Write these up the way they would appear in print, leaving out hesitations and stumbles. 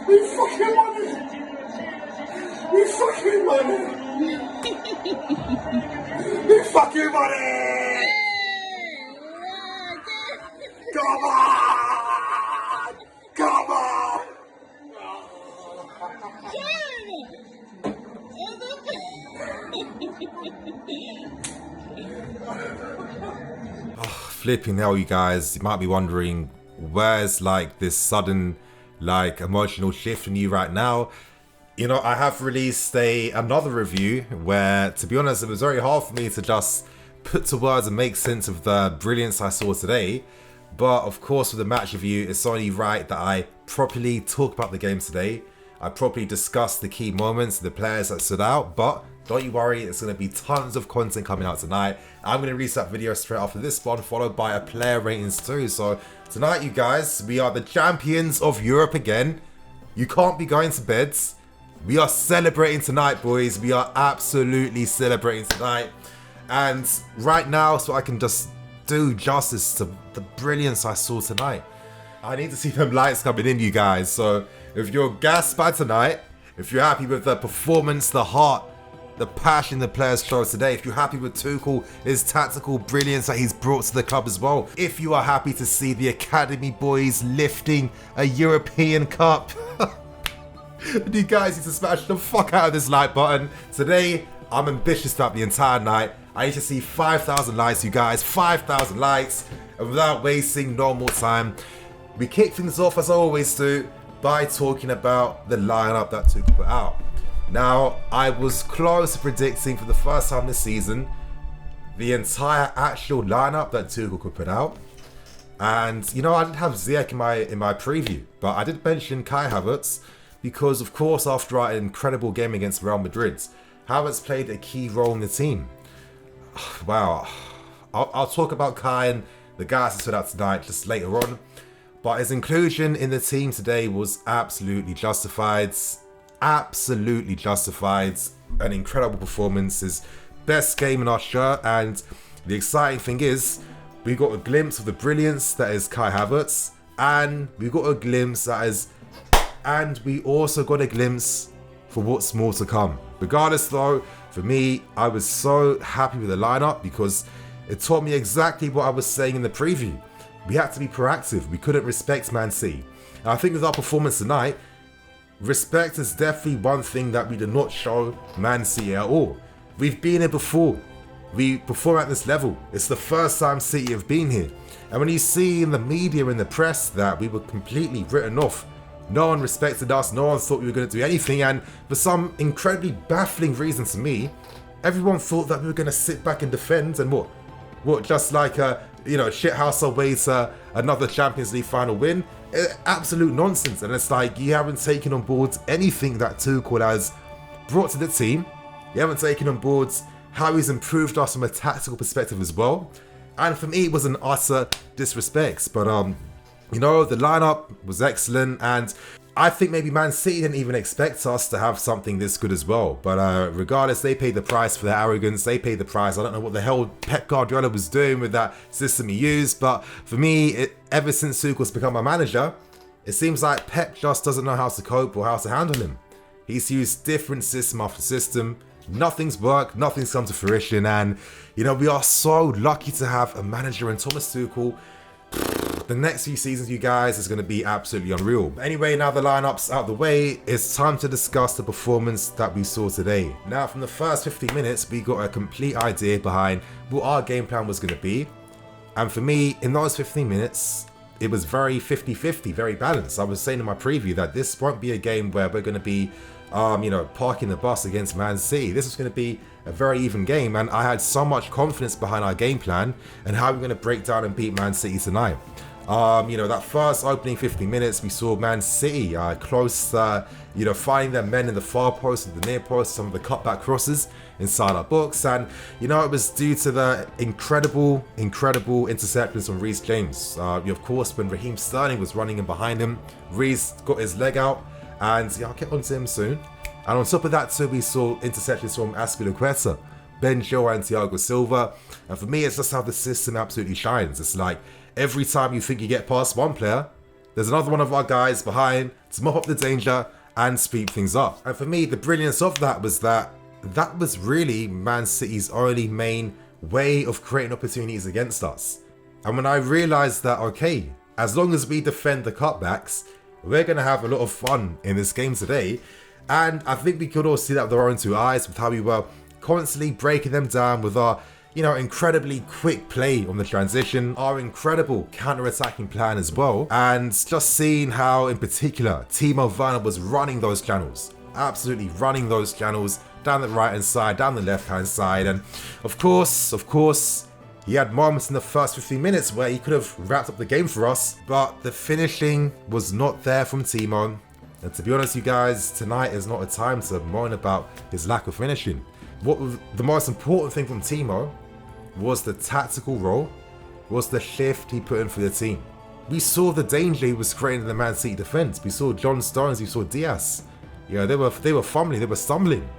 We fucking won it! We fucking won it! We fucking won it! Come on! Come on! Flipping hell, you guys, you might be wondering where's like this sudden like emotional shift in you right now. You know, I have released another review where, to be honest, it was very hard for me to just put to words and make sense of the brilliance I saw today. But of course, with the match review, it's only right that I properly talk about the game today. I properly discuss the key moments, the players that stood out. But don't you worry, it's going to be tons of content coming out tonight. I'm going to release that video straight after this one, followed by a player ratings too. So tonight, you guys, we are the champions of Europe again. You can't be going to bed. We are celebrating tonight, boys. We are absolutely celebrating tonight. And right now, so I can just do justice to the brilliance I saw tonight, I need to see them lights coming in, you guys. So if you're gassed by tonight, if you're happy with the performance, the heart, the passion the players showed today, if you're happy with Tuchel, his tactical brilliance that he's brought to the club as well, if you are happy to see the academy boys lifting a European Cup, you guys need to smash the fuck out of this like button. Today, I'm ambitious throughout the entire night. I need to see 5,000 likes, you guys, 5,000 likes. And without wasting no more time, we kick things off as I always do by talking about the lineup that Tuchel put out. Now, I was close to predicting for the first time this season the entire actual lineup that Tuchel could put out. And, you know, I didn't have Ziyech in my preview, but I did mention Kai Havertz because, of course, after an incredible game against Real Madrid, Havertz played a key role in the team. Wow. I'll talk about Kai and the guys that stood out tonight just later on. But his inclusion in the team today was absolutely justified. Absolutely justified. An incredible performance. His best game in our shirt. And the exciting thing is, we got a glimpse of the brilliance that is Kai Havertz. And we got a glimpse that is... And we also got a glimpse for what's more to come. Regardless though, for me, I was so happy with the lineup because it taught me exactly what I was saying in the preview. We had to be proactive. We couldn't respect Man City. And I think with our performance tonight, respect is definitely one thing that we did not show Man City at all. We've been here before. We perform at this level. It's the first time City have been here. And when you see in the media and the press that we were completely written off, no one respected us, no one thought we were going to do anything, and for some incredibly baffling reason to me, everyone thought that we were going to sit back and defend and what just like a, you know, shithouse our way to another Champions League final win. Absolute nonsense. And it's like you haven't taken on board anything that Tuchel has brought to the team. You haven't taken on board how he's improved us from a tactical perspective as well. And for me, it was an utter disrespect. But you know, the lineup was excellent, and I think maybe Man City didn't even expect us to have something this good as well. But regardless, they paid the price for their arrogance. They paid the price. I don't know what the hell Pep Guardiola was doing with that system he used. But for me, ever since Tuchel's become a manager, it seems like Pep just doesn't know how to cope or how to handle him. He's used different system after system. Nothing's worked. Nothing's come to fruition. And, you know, we are so lucky to have a manager in Thomas Tuchel. The next few seasons, you guys, is going to be absolutely unreal. Anyway, now the lineup's out of the way, it's time to discuss the performance that we saw today. Now, from the first 15 minutes, we got a complete idea behind what our game plan was going to be. And for me, in those 15 minutes, it was very 50-50, very balanced. I was saying in my preview that this won't be a game where we're going to be, you know, parking the bus against Man City. This is going to be a very even game, and I had so much confidence behind our game plan and how we're going to break down and beat Man City tonight. You know, that first opening 15 minutes, we saw Man City close, you know, finding their men in the far post and the near post, some of the cutback crosses inside our box. And, you know, it was due to the incredible interceptions from Reece James. Of course, when Raheem Sterling was running in behind him, Reece got his leg out, and yeah, I'll get on to him soon. And on top of that, too, we saw interceptions from Azpilicueta, Ben Chilwell and Thiago Silva. And for me, it's just how the system absolutely shines. It's like every time you think you get past one player, there's another one of our guys behind to mop up the danger and speed things up. And for me, the brilliance of that was that was really Man City's only main way of creating opportunities against us. And when I realized that, okay, as long as we defend the cutbacks, we're going to have a lot of fun in this game today. And I think we could all see that with our own two eyes with how we were constantly breaking them down with our, incredibly quick play on the transition, our incredible counter-attacking plan as well, and just seeing how, in particular, Timo Werner was running those channels, absolutely running those channels down the right-hand side, down the left-hand side, and of course, he had moments in the first 15 minutes where he could have wrapped up the game for us, but the finishing was not there from Timo. And to be honest, you guys, tonight is not a time to moan about his lack of finishing. What was the most important thing from Timo was the tactical role, was the shift he put in for the team. We saw the danger he was creating in the Man City defense. We saw John Stones, we saw Diaz. They were fumbling, they were stumbling.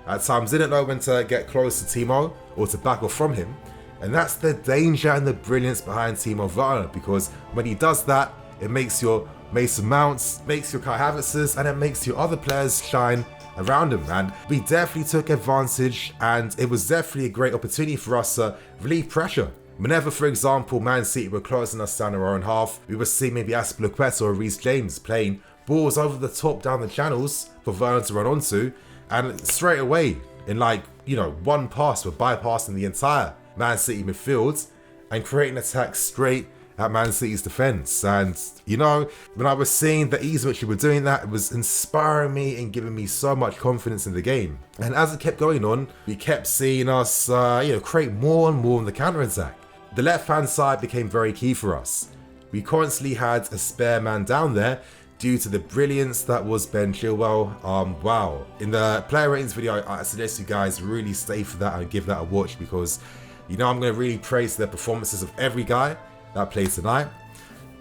At times, didn't know when to get close to Timo or to back off from him. And that's the danger and the brilliance behind Timo Werner, because when he does that, it makes your Mason Mounts, makes your Kai Havertz's, and it makes your other players shine around him. And we definitely took advantage, and it was definitely a great opportunity for us to relieve pressure. Whenever, for example, Man City were closing us down our own half, we were seeing maybe Aspilicueta or Reece James playing balls over the top down the channels for Werner to run onto, and straight away, in one pass, we're bypassing the entire Man City midfield and creating attacks straight at Man City's defense. And when I was seeing the ease which we were doing that, it was inspiring me and giving me so much confidence in the game. And as it kept going on, we kept seeing us create more and more on the counter-attack. The left-hand side became very key for us. We constantly had a spare man down there due to the brilliance that was Ben Chilwell. Wow. In the player ratings video, I suggest you guys really stay for that and give that a watch, because I'm going to really praise the performances of every guy that played tonight.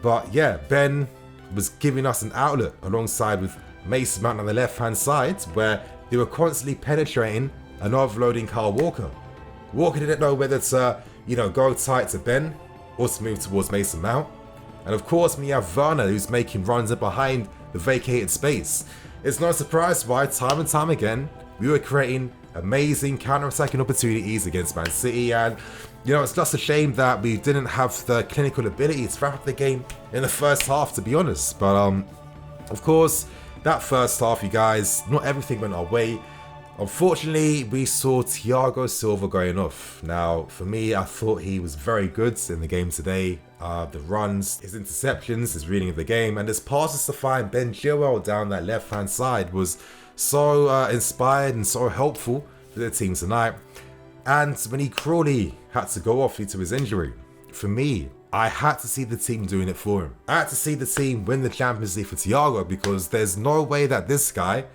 But yeah, Ben was giving us an outlet alongside with Mason Mount on the left-hand side, where they were constantly penetrating and offloading Kyle Walker. Walker didn't know whether to, go tight to Ben or to move towards Mason Mount. And of course, when you have Werner who's making runs in behind the vacated space, it's no surprise why time and time again we were creating amazing counter-attacking opportunities against Man City. And it's just a shame that we didn't have the clinical ability to wrap up the game in the first half, to be honest. But of course, that first half, you guys, not everything went our way. Unfortunately, we saw Thiago Silva going off. Now, for me, I thought he was very good in the game today. The runs, his interceptions, his reading of the game, and his passes to find Ben Chilwell down that left-hand side was so inspired and so helpful for the team tonight. And when he cruelly had to go off due to his injury, for me, I had to see the team doing it for him. I had to see the team win the Champions League for Thiago, because there's no way that this guy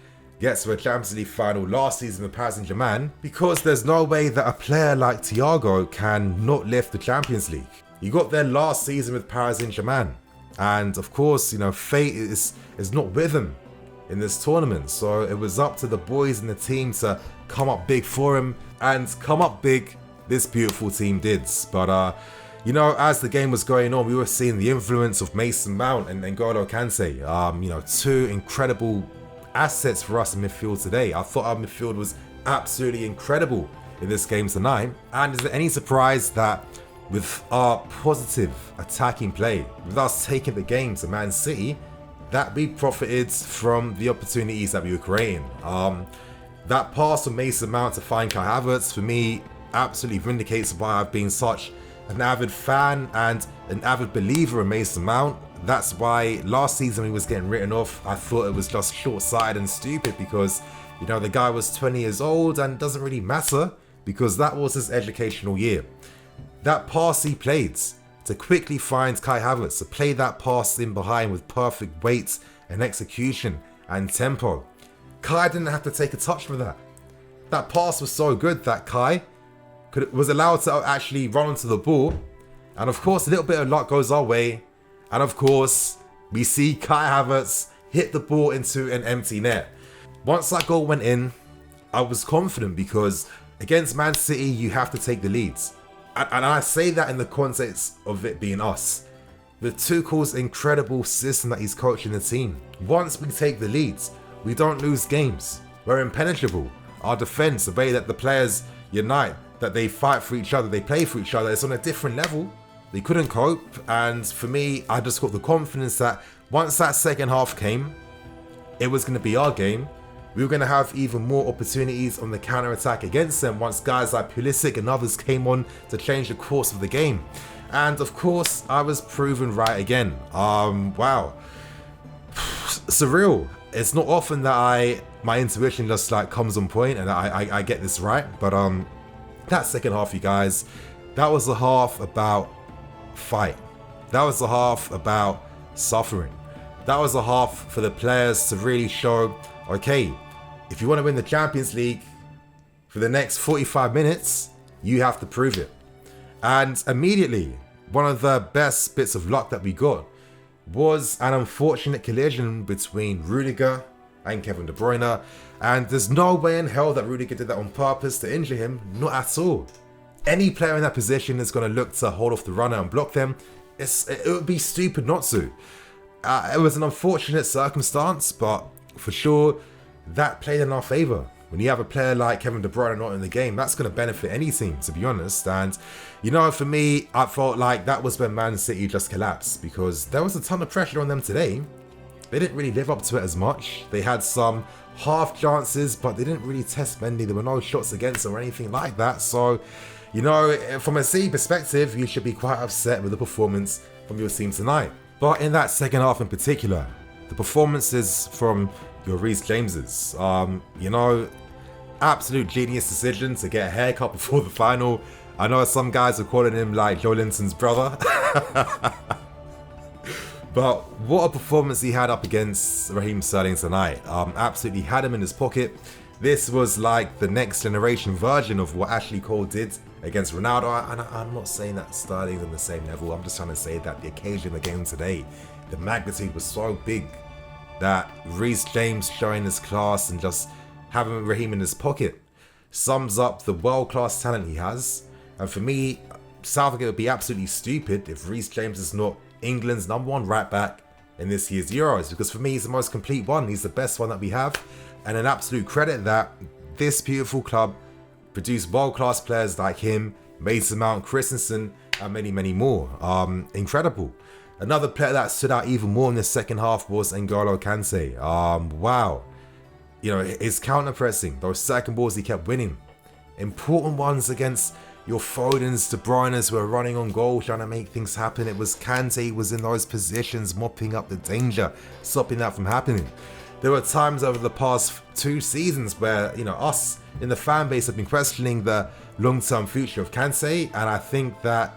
gets to a Champions League final last season with Paris Saint-Germain, because there's no way that a player like Thiago can not lift the Champions League. He got there last season with Paris Saint-Germain, and of course, fate is not with him in this tournament. So it was up to the boys in the team to come up big for him, and come up big this beautiful team did. But as the game was going on, we were seeing the influence of Mason Mount and N'Golo Kante. Two incredible assets for us in midfield today. I thought our midfield was absolutely incredible in this game tonight. And is it any surprise that with our positive attacking play, with us taking the game to Man City, that we profited from the opportunities that we were creating? That pass from Mason Mount to find Kai Havertz, for me, absolutely vindicates why I've been such an avid fan and an avid believer in Mason Mount. That's why last season when he was getting written off, I thought it was just short-sighted and stupid, because the guy was 20 years old and it doesn't really matter, because that was his educational year. That pass he played to quickly find Kai Havertz, to play that pass in behind with perfect weight and execution and tempo. Kai didn't have to take a touch for that. That pass was so good that Kai was allowed to actually run onto the ball. And of course, a little bit of luck goes our way. And of course, we see Kai Havertz hit the ball into an empty net. Once that goal went in, I was confident, because against Man City, you have to take the leads. And I say that in the context of it being us. with Tuchel's incredible system that he's coaching the team. Once we take the leads, we don't lose games. We're impenetrable. Our defense, the way that the players unite, that they fight for each other, they play for each other, it's on a different level. They couldn't cope, and for me, I just got the confidence that once that second half came, it was going to be our game. We were going to have even more opportunities on the counter-attack against them once guys like Pulisic and others came on to change the course of the game. And of course, I was proven right again. Wow. Surreal. It's not often that my intuition just like comes on point and I get this right. But that second half, you guys, that was a half about fight. That was a half about suffering. That was a half for the players to really show, okay, if you want to win the Champions League for the next 45 minutes, you have to prove it. And immediately, one of the best bits of luck that we got was an unfortunate collision between Rudiger and Kevin De Bruyne. And there's no way in hell that Rudiger did that on purpose to injure him, not at all. Any player in that position is going to look to hold off the runner and block them. It would be stupid not to. It was an unfortunate circumstance, but for sure, that played in our favour. When you have a player like Kevin De Bruyne not in the game, that's going to benefit any team, to be honest. And, you know, for me, I felt like that was when Man City just collapsed, because there was a ton of pressure on them today. They didn't really live up to it as much. They had some half chances, but they didn't really test Mendy. There were no shots against them or anything like that. So, you know, from a City perspective, you should be quite upset with the performance from your team tonight. But in that second half in particular, the performances from your Reece Jameses, you know, absolute genius decision to get a haircut before the final. I know some guys are calling him like Joe Linton's brother. But what a performance he had up against Raheem Sterling tonight. Absolutely had him in his pocket. This was like the next generation version of what Ashley Cole did against Ronaldo. And I'm not saying that Sterling's on the same level. I'm just trying to say that the occasion of the game today, the magnitude was so big that Reece James showing his class and just having Raheem in his pocket sums up the world-class talent he has. And for me, Southgate would be absolutely stupid if Reece James is not England's #1 right back in this year's Euros, because for me he's the most complete one. He's the best one that we have, and an absolute credit that this beautiful club produced world-class players like him, Mason Mount, Christensen, and many, many more. Incredible. Another player that stood out even more in the second half was N'Golo Kante. Wow. You know, his counter-pressing, those second balls he kept winning. Important ones against your Fodens, De Bruyne's who are running on goal, trying to make things happen. It was Kante was in those positions, mopping up the danger, stopping that from happening. There were times over the past 2 seasons where, you know, us in the fan base have been questioning the long-term future of Kante, and I think that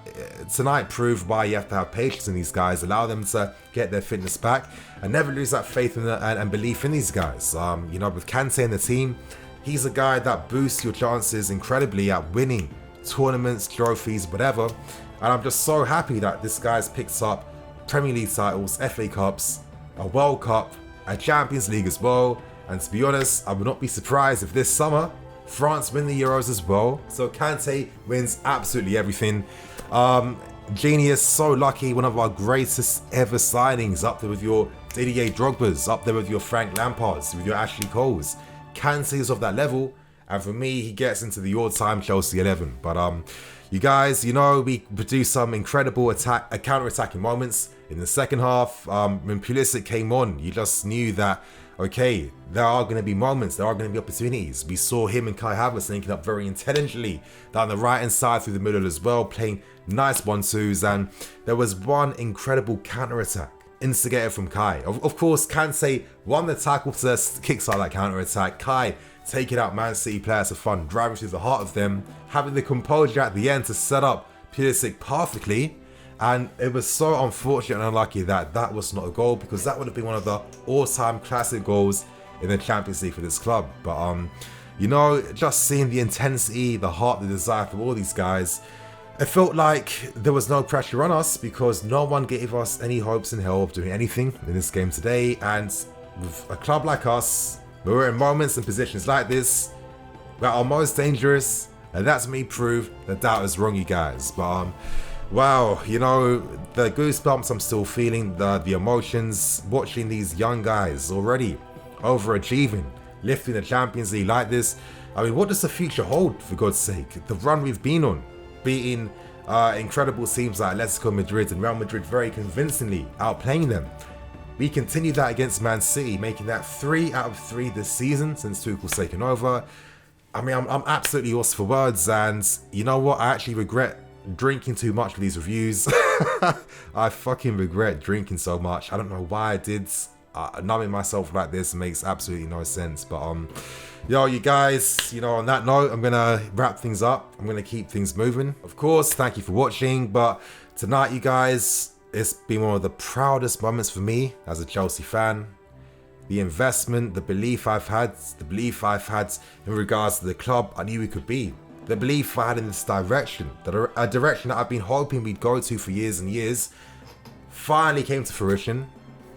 tonight proved why you have to have patience in these guys, allow them to get their fitness back, and never lose that faith in and belief in these guys. You know, with Kante in the team, he's a guy that boosts your chances incredibly at winning tournaments, trophies, whatever. And I'm just so happy that this guy's picked up Premier League titles, FA Cups, a World Cup, a Champions League as well. And to be honest, I would not be surprised if this summer France win the Euros as well. So Kante wins absolutely everything. Genius, so lucky, one of our greatest ever signings, up there with your Didier Drogba's, up there with your Frank Lampard's, with your Ashley Cole's. Kante is of that level. And for me, he gets into the all-time Chelsea 11. But you guys, you know, we produced some incredible counter-attacking moments in the second half. When Pulisic came on, you just knew that, okay, there are going to be moments, there are going to be opportunities. We saw him and Kai Havertz linking up very intelligently down the right-hand side through the middle as well, playing nice 1-2s. And there was one incredible counter-attack instigated from Kai. Of course, Kante won the tackle to kickstart that counter-attack. Kai taking out Man City players for fun, driving through the heart of them, having the composure at the end to set up Pulisic perfectly. And it was so unfortunate and unlucky that that was not a goal, because that would have been one of the all-time classic goals in the Champions League for this club. But, you know, just seeing the intensity, the heart, the desire for all these guys, it felt like there was no pressure on us, because no one gave us any hopes in hell of doing anything in this game today. And with a club like us, when we're in moments and positions like this, we're our most dangerous, and that's me prove the doubt is wrong, you guys. But Wow, you know, the goosebumps I'm still feeling, the emotions, watching these young guys already overachieving, lifting the Champions League like this. I mean, what does the future hold, for God's sake? The run we've been on, beating incredible teams like Atletico Madrid and Real Madrid very convincingly, outplaying them. We continue that against Man City, making that 3 out of 3 this season since Tuchel's taken over. I mean, I'm absolutely lost for words, and you know what? I actually regret drinking too much for these reviews. I fucking regret drinking so much. I don't know why I did. Numbing myself like this makes absolutely no sense. But yo, you guys, you know, on that note, I'm gonna wrap things up. I'm gonna keep things moving. Of course, thank you for watching. But tonight, you guys, it's been one of the proudest moments for me as a Chelsea fan. The investment, the belief I've had in regards to the club I knew we could be. The belief I had in this direction, a direction that I've been hoping we'd go to for years and years, finally came to fruition,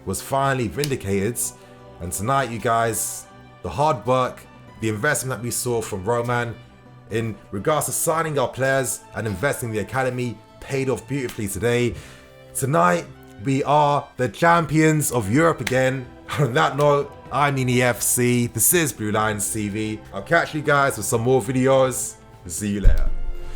was finally vindicated. And tonight, you guys, the hard work, the investment that we saw from Roman in regards to signing our players and investing in the academy paid off beautifully today. Tonight, we are the champions of Europe again. On that note, I'm Nini FC, this is Blue Lions TV. I'll catch you guys with some more videos. See you later.